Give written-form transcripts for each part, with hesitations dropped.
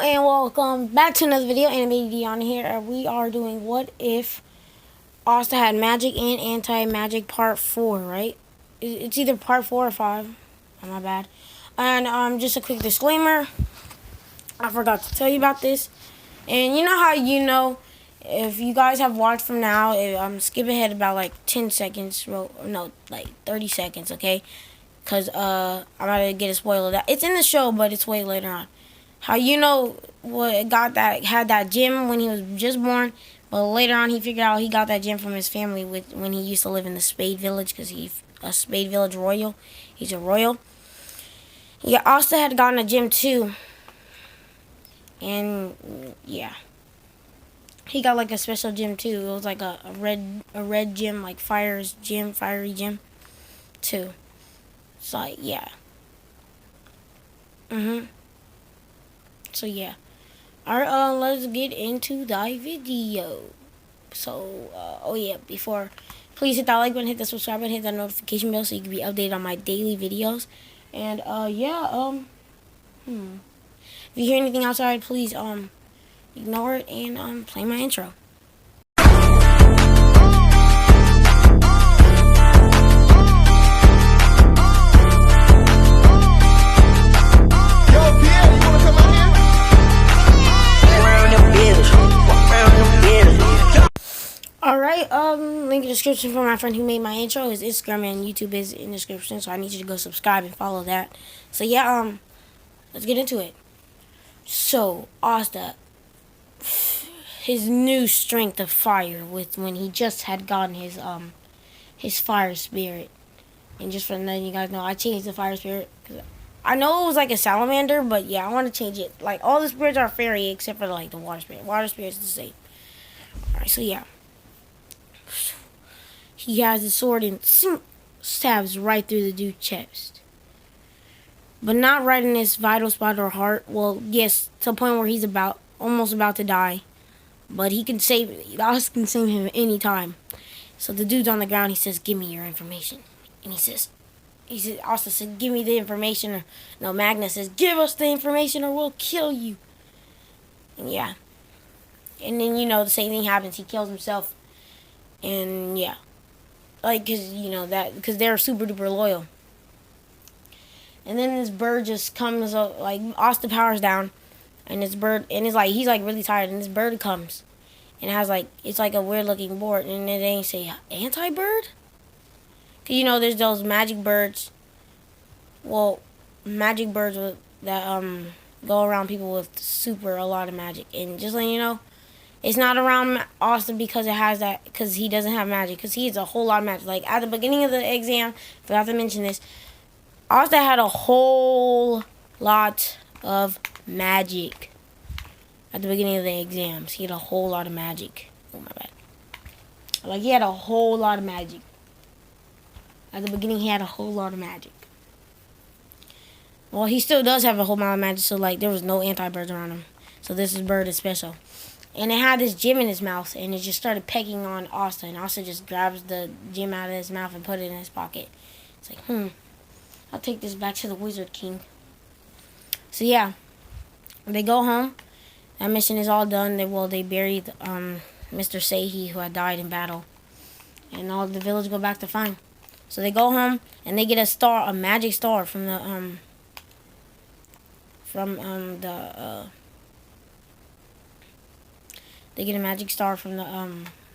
And welcome back to another video. Anime Dion here. We are doing what if Asta had magic and anti-magic part 4, right? It's either part 4 or 5. Oh, my bad. And just a quick disclaimer. I forgot to tell you about this. And you know how if you guys have watched from now, skip ahead about like 10 seconds. Well, no, like 30 seconds, okay? Because I'm about to get a spoiler of that. It's in the show, but it's way later on. How had that gem when he was just born, but later on he figured out he got that gem from his family when he used to live in the Spade Village because he's a Spade Village royal. He's a royal. Yeah, Asta had gotten a gem too, and yeah, he got like a special gem too. It was like a red gem, like fiery gem too. It's like yeah. So yeah. Alright, let's get into the video. So, oh yeah, please hit that like button, hit the subscribe button, hit that notification bell so you can be updated on my daily videos. And, if you hear anything outside, please, ignore it and, play my intro. Alright, link in the description for my friend who made my intro. His Instagram and YouTube is in the description, so I need you to go subscribe and follow that. So yeah, let's get into it. So, Asta, his new strength of fire when he just had gotten his fire spirit. And just for letting you guys know, I changed the fire spirit. I know it was like a salamander, but yeah, I want to change it. Like, all the spirits are fairy except for like the water spirit. Water spirit's the same. Alright, so yeah. He has his sword and stabs right through the dude's chest. But not right in his vital spot or heart. Well, yes, to a point where he's almost about to die. But he can save him anytime. So the dude's on the ground, he says, "Give me your information." And he says, Asta said, "Give me the information." Or, no, Magnus says, "Give us the information or we'll kill you." And yeah. And then, the same thing happens. He kills himself. And yeah. Like, because they're super duper loyal. And then this bird just comes up, like, Asta powers down. And this bird, and he's like really tired. And this bird comes. And it's like a weird looking board. And then they say, "Anti-bird?" Because, there's those magic birds. Well, magic birds that go around people with a lot of magic. And just letting you know, it's not around Asta because because he doesn't have magic. Because he has a whole lot of magic. Like, at the beginning of the exam, forgot to mention this, Asta had a whole lot of magic. At the beginning of the exams, he had a whole lot of magic. Oh, my bad. Like, he had a whole lot of magic. At the beginning, he had a whole lot of magic. Well, he still does have a whole lot of magic, so, like, there was no anti-birds around him. So this bird is special. And it had this gem in his mouth, and it just started pecking on Asta. And Asta just grabs the gem out of his mouth and put it in his pocket. It's like, I'll take this back to the Wizard King. So yeah, they go home. That mission is all done. They buried Mr. Sehi, who had died in battle. And all the village go back to fine. So they go home, and they get a magic star from the they get a magic star from the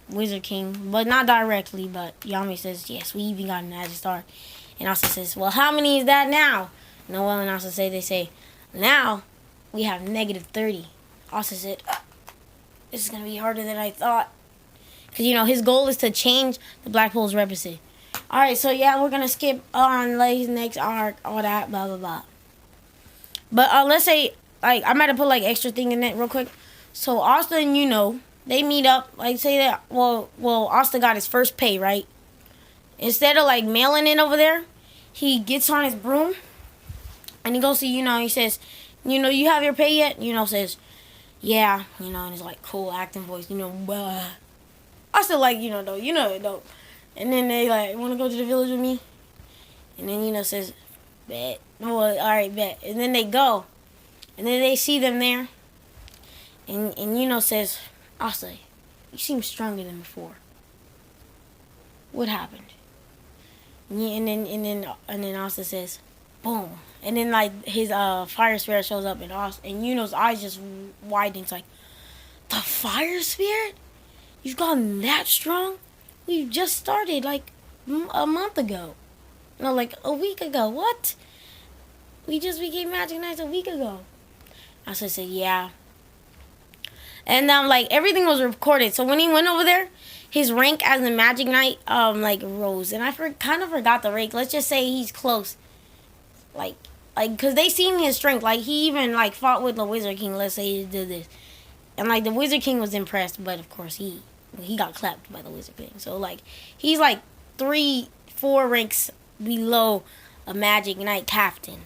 Wizard King, but not directly. But Yami says, "Yes, we even got a magic star." And Asta says, "Well, how many is that now?" Noel and Asta they say, "Now we have -30. Asta said, "This is gonna be harder than I thought." Because his goal is to change the Black Pole's recipe. Alright, so yeah, we're gonna skip on like next arc, all that, blah blah blah. But let's say, like, I might have put like extra thing in it real quick. So Asta and they meet up. Like, say that well Asta got his first pay, right? Instead of like mailing it over there, he gets on his broom and he goes to he says, "You have your pay yet?" Says, "Yeah," and it's like cool acting voice, blah. Asta like, though, And then they like, "Want to go to the village with me?" And then says, "Bet." Well, alright, bet. And then they go. And then they see them there. And says, Asta, you seem stronger than before. What happened? And then Asta says, boom. And then like his fire spirit shows up, and Yuno's eyes just widen. It's like, the fire spirit? You've gotten that strong? We just started like a month ago. No, like a week ago. What? We just became Magic Knights a week ago. Asta said, yeah. And like everything was recorded. So when he went over there, his rank as a Magic Knight like rose. And I kind of forgot the rank. Let's just say he's close. Like because they seen his strength. Like he even like fought with the Wizard King. Let's say he did this, and like the Wizard King was impressed, but of course he got clapped by the Wizard King. So like he's like 3-4 ranks below a Magic Knight captain.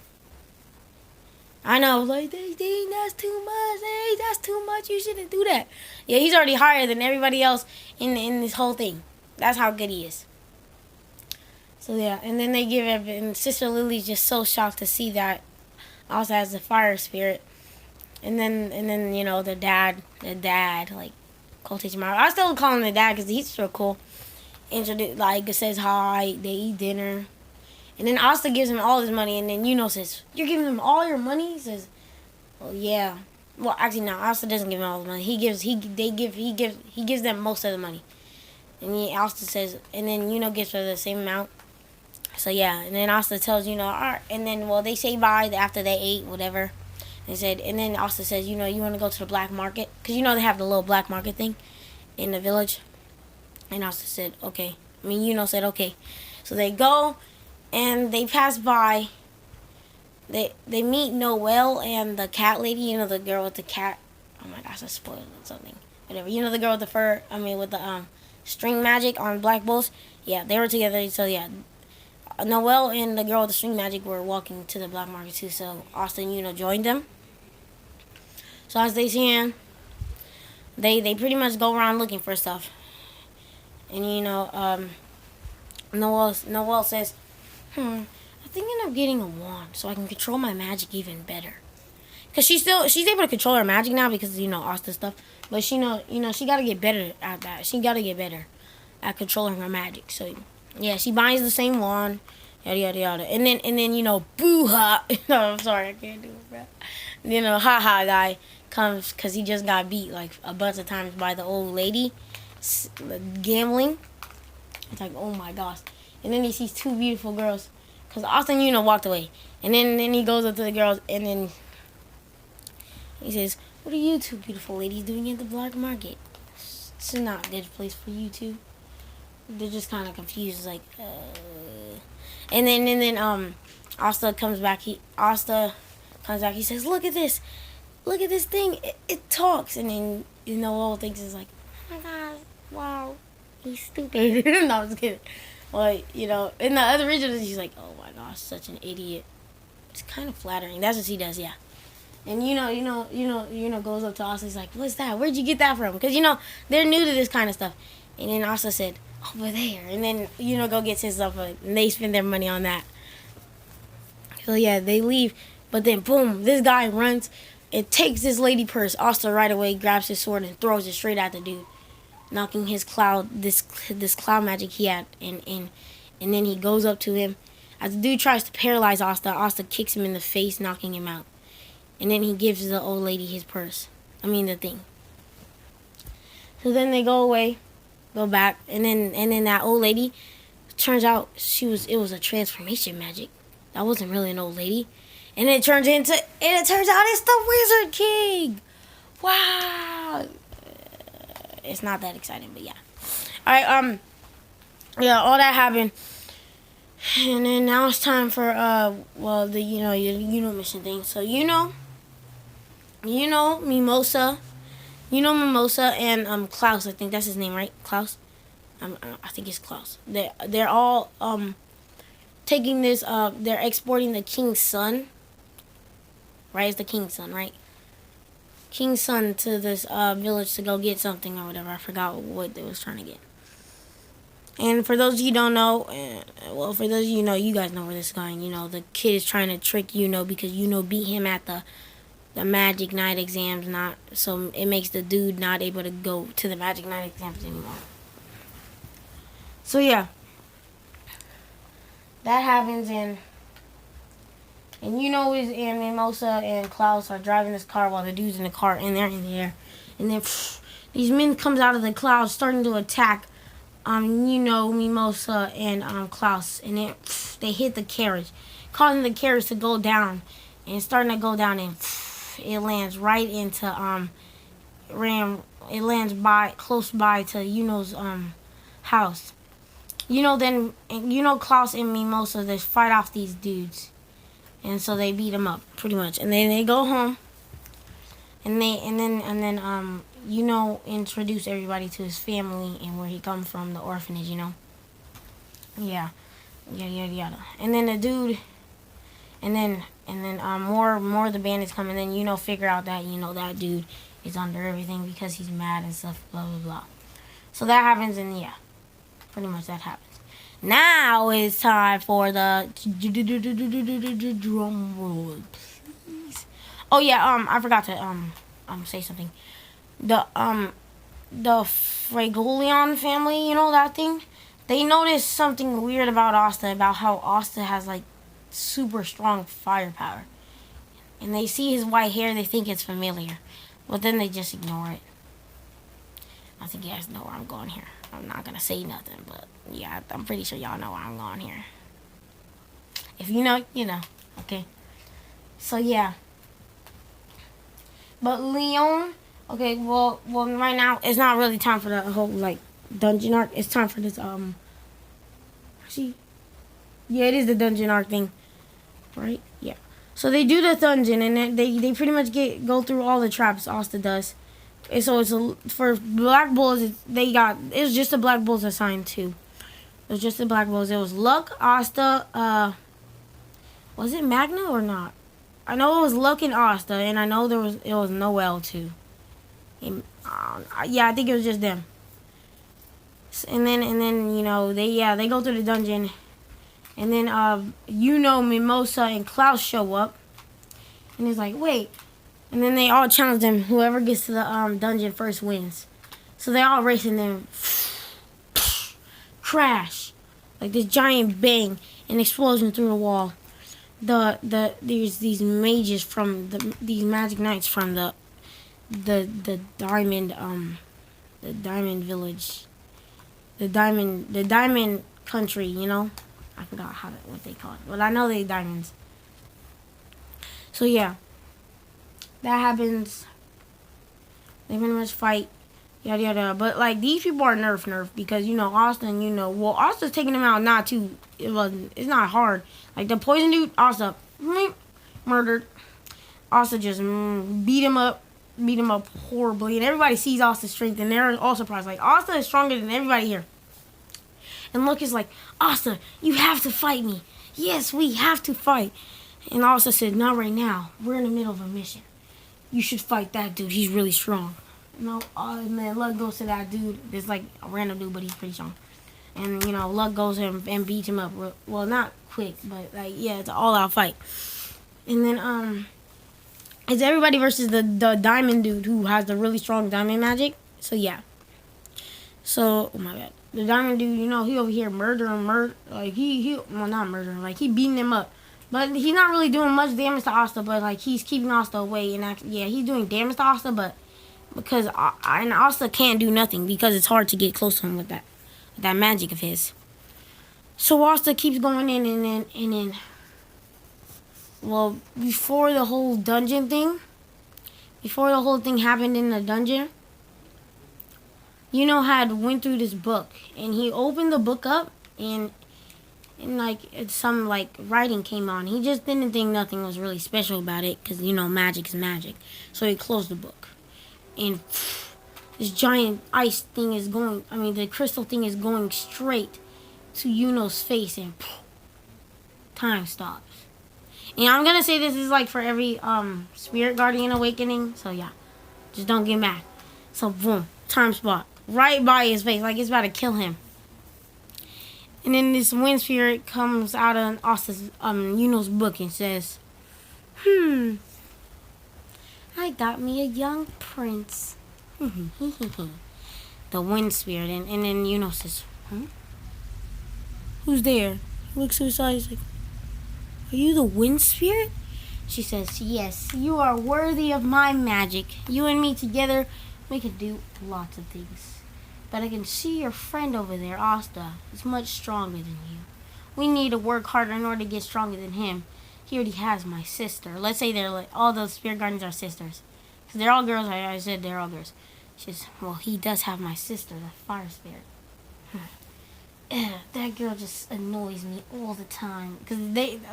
I know, like, that's too much. Hey, that's too much. You shouldn't do that. Yeah, he's already higher than everybody else in this whole thing. That's how good he is. So yeah, and then they give him, and Sister Lily's just so shocked to see that also has the fire spirit. And then the dad, like, cultish him out. I still call him the dad because he's so cool. Introduce, like, says hi. They eat dinner. And then Asta gives him all his money, and then says, "You're giving him all your money?" He says, "Well, yeah." Well, actually, no. Asta doesn't give him all the money. He gives them most of the money. And Asta says, and then gives her the same amount. So yeah, and then Asta tells all right. And then they say bye after they ate whatever. They said, and then Asta says, you want to go to the black market because they have the little black market thing in the village. And Asta said, okay. Said okay. So they go. And they pass by. They meet Noelle and the cat lady. The girl with the cat. Oh my gosh, I spoiled something. Whatever. The girl with the fur. With the string magic on black bulls. Yeah, they were together. So yeah, Noelle and the girl with the string magic were walking to the black market too. So Asta joined them. So as they see him, they pretty much go around looking for stuff. And Noelle says, I'm thinking of getting a wand so I can control my magic even better. Cause she's able to control her magic now because Asta stuff. But she she gotta get better at that. She gotta get better at controlling her magic. So yeah, she buys the same wand, yada yada yada. And then boo ha. No, I'm sorry, I can't do it, bro. Ha ha guy comes because he just got beat like a bunch of times by the old lady gambling. It's like, oh my gosh. And then he sees two beautiful girls. Because Asta walked away. And then he goes up to the girls. And then he says, what are you two beautiful ladies doing at the black market? It's not a good place for you two. They're just kind of confused. It's like, And then Asta comes back. Asta comes back. He says, look at this. Look at this thing. It talks. And then, all thinks is like, oh my God, wow. He's stupid. No, I'm just kidding. Like, in the other original, she's like, oh my gosh, such an idiot. It's kind of flattering. That's what she does, yeah. And goes up to Asta. He's like, what's that? Where'd you get that from? Because they're new to this kind of stuff. And then Asta said, over there. And then go get his stuff, and they spend their money on that. So yeah, they leave. But then boom, this guy runs and takes this lady purse. Asta right away grabs his sword and throws it straight at the dude, knocking his this cloud magic he had, and then he goes up to him. As the dude tries to paralyze Asta kicks him in the face, knocking him out. And then he gives the old lady his purse. The thing. So then they go away, go back, and then that old lady, turns out it was a transformation magic. That wasn't really an old lady. And it turns out it's the Wizard King. Wow. It's not that exciting, but yeah. Alright, yeah, all that happened. And then now it's time for the mission thing. So Mimosa and Klaus, I think that's his name, right? Klaus? I think it's Klaus. They're all taking this they're exporting the king's son. Right? It's the king's son, right? King's son to this village to go get something or whatever. I forgot what they was trying to get. And for those of you who don't know, for those of you know, you guys know where this is going. The kid is trying to trick because beat him at the the Magic Night exams not, so it makes the dude not able to go to the Magic Night exams anymore. So yeah, that happens, and and Mimosa and Klaus are driving this car while the dude's in the car, and they're in the air, and then these men comes out of the clouds starting to attack Mimosa and Klaus, and then they hit the carriage, causing the carriage to go down, and starting to go down, and it lands right into it lands close by to house. Then Klaus and Mimosa, they fight off these dudes, and so they beat him up pretty much, and then they go home, and then introduce everybody to his family and where he comes from, the orphanage, yeah, yada yada. And then the dude, and then more of the bandits come, and then figure out that that dude is under everything because he's mad and stuff, blah blah blah. So that happens, and yeah, pretty much that happens. Now it's time for the drum roll, please. Oh yeah, I forgot to say something. The Fragolion family, that thing. They noticed something weird about Asta, about how Asta has like super strong firepower, and they see his white hair, they think it's familiar, but then they just ignore it. I think you guys know where I'm going here. I'm not gonna say nothing, but yeah, I'm pretty sure y'all know where I'm going here. If you know, you know. Okay. So yeah. But Leon, okay, well, right now it's not really time for the whole like dungeon arc. It's time for this yeah, it is the dungeon arc thing, right? Yeah. So they do the dungeon, and then they pretty much go through all the traps Asta does. And so for Black Bulls, it was just the Black Bulls assigned to. It was just the Black Bulls. It was Luck, Asta, was it Magna or not? I know it was Luck and Asta, and I know it was Noel too. And, yeah, I think it was just them. And then they go through the dungeon, and then Mimosa and Klaus show up, and it's like, wait. And then they all challenge them. Whoever gets to the dungeon first wins. So they all race, and then crash, like this giant bang, an explosion through the wall. There's these mages from these magic knights from the diamond village, the diamond country. I forgot what they call it, but I know they diamonds. So yeah. That happens. They pretty much fight, yada yada. But like these people are nerf because Austin. Austin's taking them out. Not too. It's not hard. Like the poison dude, Asta murdered. Asta just beat him up horribly, and everybody sees Asta's strength, and they're all surprised. Like Asta is stronger than everybody here. And Luke is like, Asta, you have to fight me. Yes, we have to fight. And Asta said, not right now. We're in the middle of a mission. You should fight that dude. He's really strong. And then Luck goes to that dude. It's like a random dude, but he's pretty strong. And, Luck goes and beats him up. Well, not quick, but, like, yeah, it's an all-out fight. And then, it's everybody versus the diamond dude who has the really strong diamond magic. So, yeah. So, oh, my bad. The diamond dude, he over here murdering. Like, well, not murdering. Like, he beating him up. But he's not really doing much damage to Asta, but like he's keeping Asta away, and he's doing damage to Asta, but because and Asta can't do nothing because it's hard to get close to him with that magic of his. So Asta keeps going in, and then well, before the whole thing happened in the dungeon, had went through this book, and he opened the book up, and like some like writing came on. He just didn't think nothing was really special about it because magic is magic. So he closed the book, and this giant ice thing is going. The crystal thing is going straight to Yuno's face, and time stops. And I'm gonna say this is like for every spirit guardian awakening. So yeah, just don't get mad. So boom, time spot right by his face, like it's about to kill him. And then this wind spirit comes out of Asta's Yuno's book and says, I got me a young prince. The wind spirit, and then says, who's there? He looks to his side, he's like, are you the wind spirit? She says, yes, you are worthy of my magic. You and me together, we can do lots of things. But I can see your friend over there, Asta, is much stronger than you. We need to work harder in order to get stronger than him. He already has my sister. Let's say they're like, all those spirit guardians are sisters. Because they're all girls. I said they're all girls. She says, well, he does have my sister, the fire spirit. That girl just annoys me all the time. Because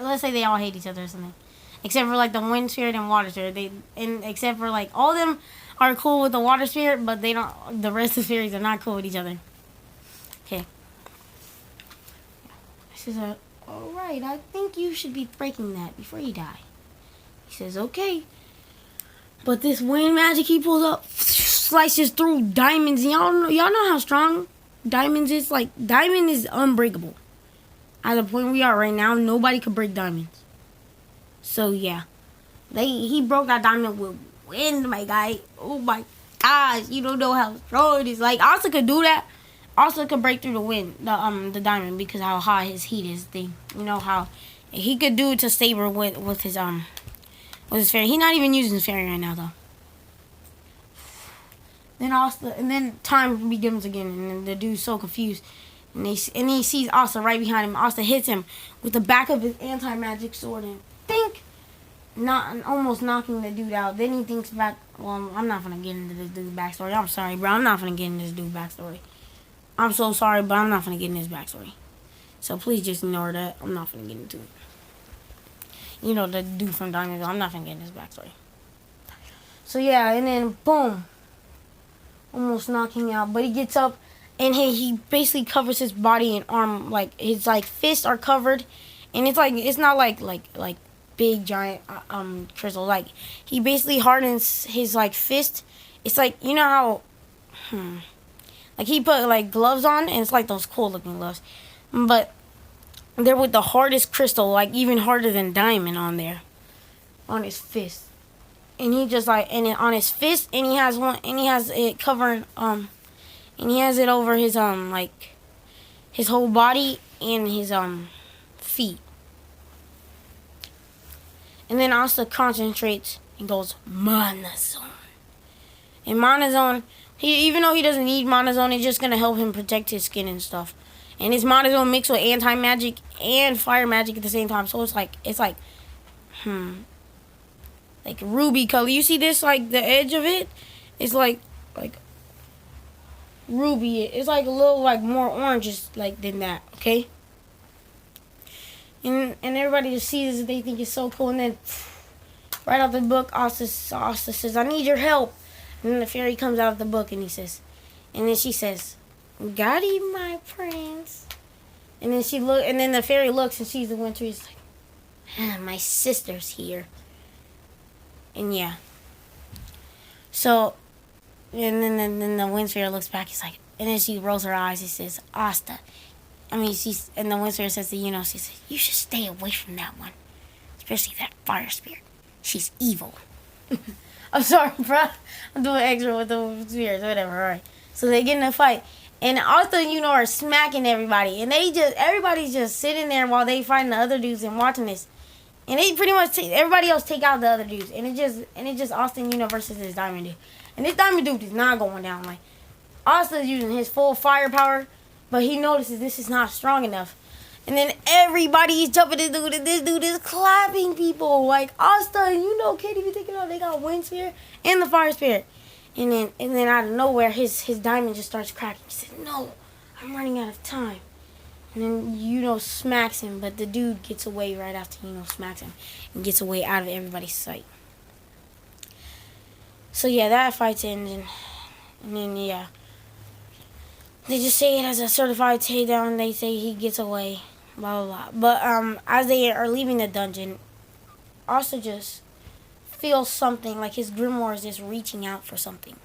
let's say they all hate each other or something. Except for like the wind spirit and water spirit. Except for like all of them are cool with the water spirit, but they don't. The rest of the spirits are not cool with each other. Okay. She says, all right, I think you should be breaking that before you die. He says, okay. But this wind magic he pulls up slices through diamonds. Y'all know how strong diamonds is. Like, diamond is unbreakable. At the point we are right now, nobody could break diamonds. So yeah, he broke that diamond with wind, my guy. Oh my gosh, you don't know how strong it is. Like, Asta could do that. Asta could break through the wind, the diamond, because how high his heat is. Thing, you know how he could do it to Saber with his fairy. He's not even using his fairy right now though. Then time begins again, and then the dude's so confused, and he sees Asta right behind him. Asta hits him with the back of his anti-magic sword, and think, almost knocking the dude out. Then he thinks back. Well, I'm not gonna get into this dude's backstory. I'm sorry, bro. I'm not gonna get into this dude's backstory. I'm so sorry, but I'm not gonna get into his backstory. So please just ignore that. I'm not gonna get into it. You know, the dude from Diamond, I'm not gonna get into his backstory. So yeah, and then boom, almost knocking out. But he gets up, and he basically covers his body and arm, like his like fists are covered, and it's not like big giant crystal. Like, he basically hardens his like fist. It's like, you know how like he put like gloves on, and it's like those cool looking gloves, but they're with the hardest crystal, like even harder than diamond on there, on his fist. And he just like, and on his fist, and he has it covering and he has it over his like his whole body and his feet. And then Asta concentrates and goes Mana Zone. And Mana Zone, even though he doesn't need Mana Zone, it's just gonna help him protect his skin and stuff. And his Mana Zone mixed with anti-magic and fire magic at the same time. So it's like ruby color. You see this, like the edge of it? It's like ruby. It's like a little like more oranges like than that, okay? And everybody just sees it, they think it's so cool, and then right out the book, Asta says, I need your help. And then the fairy comes out of the book, and then she says, got him, my prince. And then the fairy looks and sees the winter. He's like, my sister's here. And yeah. So, and then the wind fairy looks back. He's like, and then she rolls her eyes. He says, Asta. And the wind fairy says to she says, you should stay away from that one, especially that fire spirit. She's evil. I'm sorry, bro. I'm doing extra with the spirits, whatever. All right. So they get in a fight, and Asta, are smacking everybody, and everybody's just sitting there while they fighting the other dudes and watching this, and they pretty much everybody else take out the other dudes, and it just Asta versus this diamond dude, and this diamond dude is not going down. Like, Asta's using his full firepower, but he notices this is not strong enough. And then everybody's jumping this dude, and this dude is clapping people. Like, Asta, can't even take it out. They got wind spirit and the fire spirit. And then out of nowhere, his diamond just starts cracking. He said, no, I'm running out of time. And then, smacks him. But the dude gets away right after, smacks him. And gets away out of everybody's sight. So, yeah, that fight's ending. And then, yeah. They just say it as a certified takedown. They say he gets away. Blah, blah, blah. But as they are leaving the dungeon, Asta just feels something. Like his grimoire is just reaching out for something.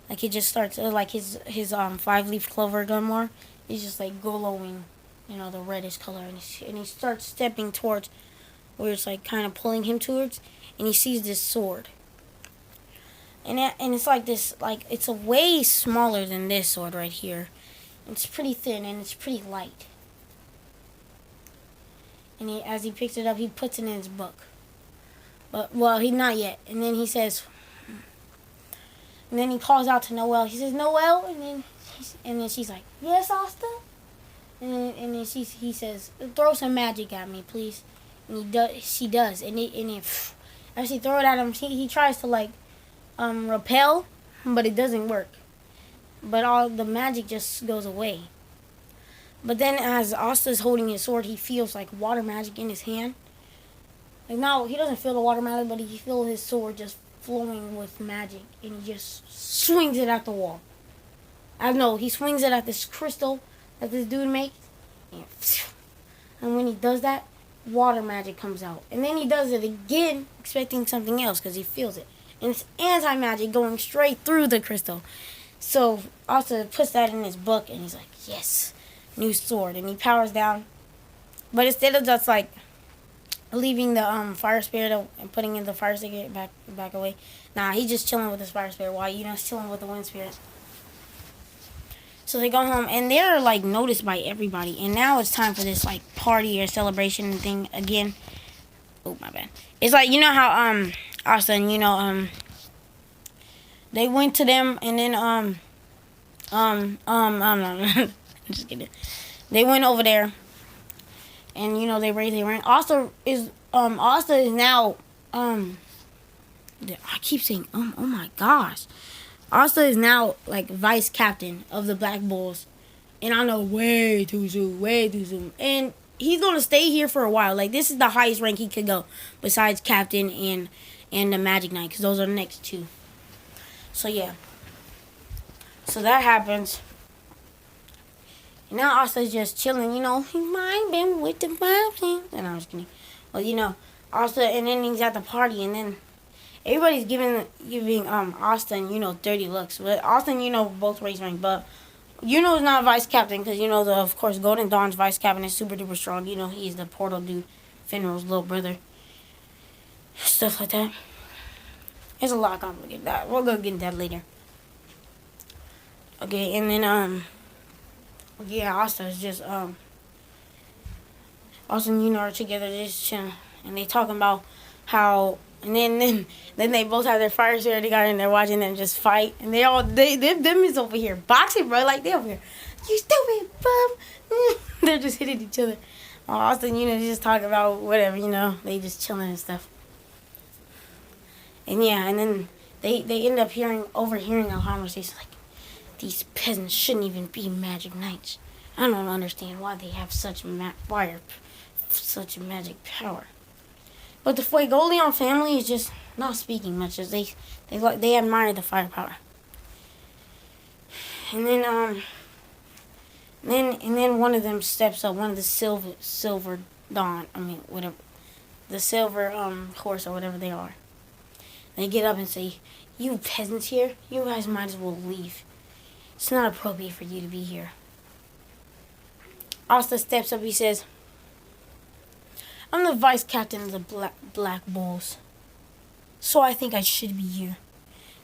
Like it just starts, like his 5-leaf clover grimoire is just like glowing, the reddish color. And he starts stepping towards where it's like kind of pulling him towards. And he sees this sword. and it's like this, like it's a way smaller than this sword right here. It's pretty thin and it's pretty light. And as he picks it up, he puts it in his book. But well, he not yet. And then he says, and then he calls out to Noelle. He says, "Noelle," and then she's like, "Yes, Asta." And then he says, "Throw some magic at me, please." And he does. She does. As she throw it at him, he tries to like repel, but it doesn't work. But all the magic just goes away. But then as Asta's holding his sword, he feels like water magic in his hand. Like now, he doesn't feel the water magic, but he feels his sword just flowing with magic. And he just swings it at the wall. I know, he swings it at this crystal that this dude makes. And when he does that, water magic comes out. And then he does it again, expecting something else because he feels it. And it's anti-magic going straight through the crystal. So Asta puts that in his book and he's like, yes, new sword. And he powers down. But instead of just like leaving the fire spirit and putting in the fire spirit back away, nah, he's just chilling with his fire spirit while he's chilling with the wind spirit. So they go home and they're like noticed by everybody. And now it's time for this like party or celebration thing again. Oh, my bad. It's like, you know how Asta and they went to them and then I'm just kidding. They went over there and they raised their rank. Asta is now I keep saying oh my gosh. Asta is now like vice captain of the Black Bulls. And I know way too soon. And he's gonna stay here for a while. Like this is the highest rank he could go besides captain and the Magic Knight, because those are the next two. So yeah. So that happens. And now Asta's just chilling, He might been with the vibes. And I was kidding. Well, Asta, and then he's at the party, and then everybody's giving Asta and dirty looks. But Asta and both raise rank, but is not vice captain because of course Golden Dawn's vice captain is super duper strong. He's the portal dude, Fenrir's little brother. Stuff like that. It's a lot complicated. That we'll go get into that later. Okay, and then Asta is just Asta and are together just chilling, and they talking about how, and then they both have their fire spirit together and they're watching them just fight, and them is over here boxing, bro, like they over here, you stupid bum. They're just hitting each other. Asta and they just talk about whatever, they just chilling and stuff. And yeah, and then they end up overhearing a conversation like, these peasants shouldn't even be magic knights. I don't understand why they have such magic power. But the Fuegoleon family is just not speaking much, as they admire the firepower. And then one of them steps up, one of the silver dawn, whatever, the silver horse or whatever they are. They get up and say, "You peasants here, you guys might as well leave. It's not appropriate for you to be here." Asta steps up, he says, "I'm the vice captain of the Black Bulls, so I think I should be here."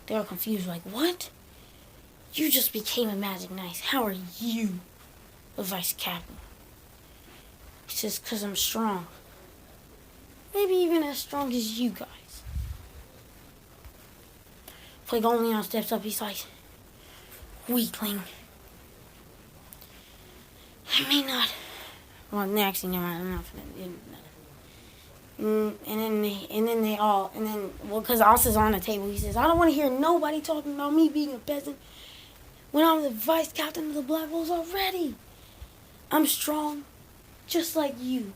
They are confused, like, "What? You just became a magic knight. How are you the vice captain?" He says, "'Cause I'm strong. Maybe even as strong as you guys." Fuegoleon steps up, he's like, "Weakling. I may not." Well, actually, never mind. I'm not finna. Because Asta's on the table, he says, "I don't want to hear nobody talking about me being a peasant when I'm the vice captain of the Black Bulls already. I'm strong, just like you."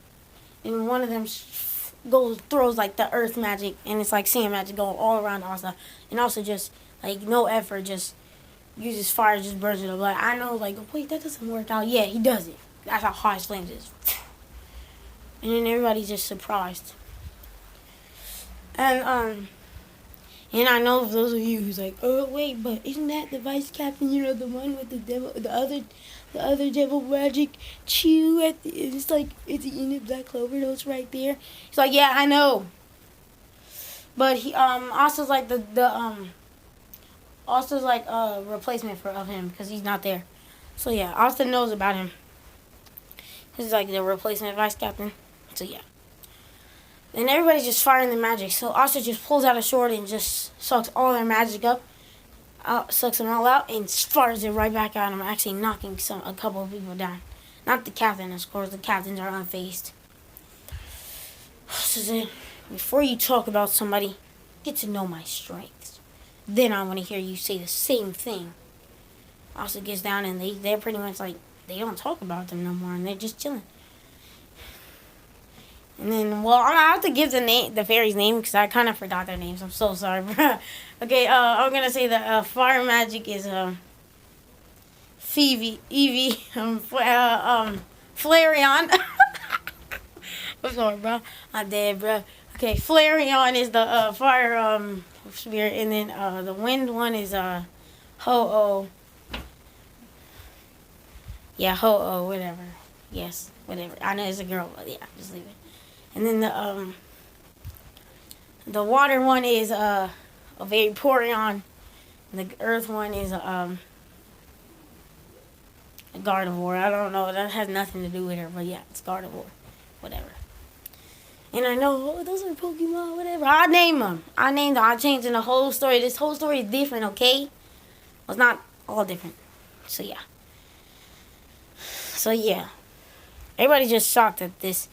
And one of them throws like the earth magic, and it's like sand magic going all around Asta, and also just like no effort, just uses fire, just burns it up. Like I know, like wait, that doesn't work out. Yeah, he does it. That's how hot his flames is. And then everybody's just surprised. And I know those of you who's like, "Oh wait, but isn't that the vice captain? The one with the devil, the other devil magic chew at the? It's like it's in the Black Clover notes right there." He's like, "Yeah, I know." But he Asta's like the Asta's like a replacement of him because he's not there. So yeah, Asta knows about him. He's like the replacement vice captain. So yeah. And everybody's just firing the magic. So Asta just pulls out a sword and just sucks all their magic up. Sucks them all out and fires it right back at him, actually knocking a couple of people down. Not the captain, of course. The captains are unfazed. So then, before you talk about somebody, get to know my strengths. Then I want to hear you say the same thing. Asta gets down and they're pretty much like, they don't talk about them no more and they're just chilling. And then, well, I have to give the fairy's name because I kind of forgot their names. I'm so sorry, bro. Okay, I'm gonna say the fire magic is Phoebe, Evie, Flareon. I'm sorry, bro. I'm dead, bro. Okay, Flareon is the fire spirit, and then the wind one is Ho-Oh. Yeah, Ho-Oh, whatever. Yes, whatever. I know it's a girl, but yeah, just leave it. And then the water one is a Vaporeon. The earth one is a Gardevoir. I don't know. That has nothing to do with her, but yeah, it's Gardevoir. Whatever. And I know, those are Pokemon, whatever. I name them. I named them. I changed in the whole story. This whole story is different, okay? Well, it's not all different. So yeah. Everybody's just shocked at this.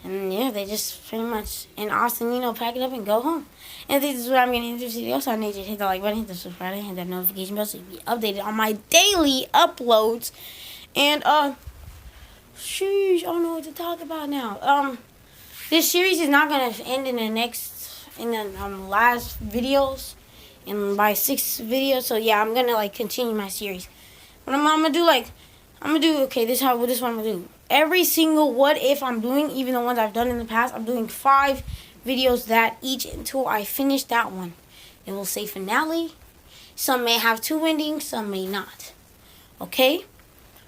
And yeah, they just pretty much, in Austin, pack it up and go home. And this is what I'm getting into. Also, I need you to hit the like button, hit the subscribe button, hit that notification bell so you be updated on my daily uploads. And, sheesh, I don't know what to talk about now. This series is not going to end in the last videos, and by 6 videos. So yeah, I'm going to, continue my series. But I'm going to do, okay, this is what I'm going to do. Every single what if I'm doing, even the ones I've done in the past, I'm doing 5 videos that each until I finish that one. It will say finale. Some may have 2 endings, some may not. Okay?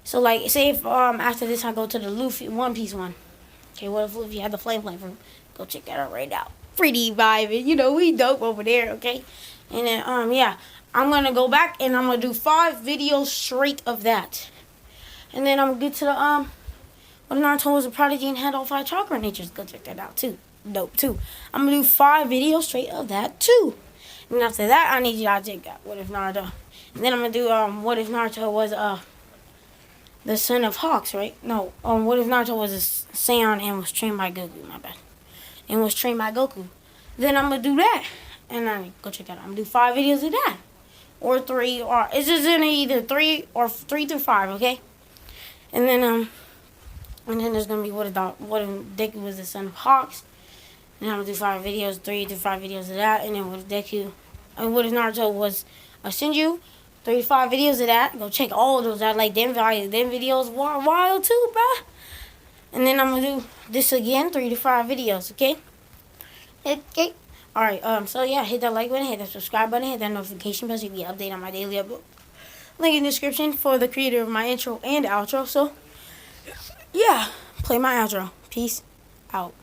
So say if after this I go to the Luffy One Piece one. Okay, what if Luffy had the flame fruit? Go check that out right now. Pretty vibing, we dope over there, okay? And then yeah, I'm gonna go back and I'm gonna do 5 videos straight of that. And then I'm gonna get to the when Naruto was a prodigy and had all 5 chakra natures. Go check that out too. Dope too. I'm gonna do 5 videos straight of that too. And after that, I need you to check out What If Naruto. And then I'm gonna do What If Naruto was the son of Hawks, right? No. What If Naruto was a Saiyan and was trained by Goku? My bad. And was trained by Goku. Then I'm gonna do that. And then go check that out. I'm gonna do 5 videos of that. Or 3, or it's just in either 3 or 3 through 5, okay? And then there's gonna be what if Deku was the son of Hawks. And I'm gonna do 5 videos, 3 to 5 videos of that. And then what if Naruto was a Shinju, 3 to 5 videos of that. Go check all of those out. Them videos were wild too, bruh. And then I'm gonna do this again, 3 to 5 videos, okay? Okay. Alright, so yeah, hit that like button, hit that subscribe button, hit that notification bell so you can get updated on my daily upload. Link in the description for the creator of my intro and outro. So yeah, play my outro. Peace out.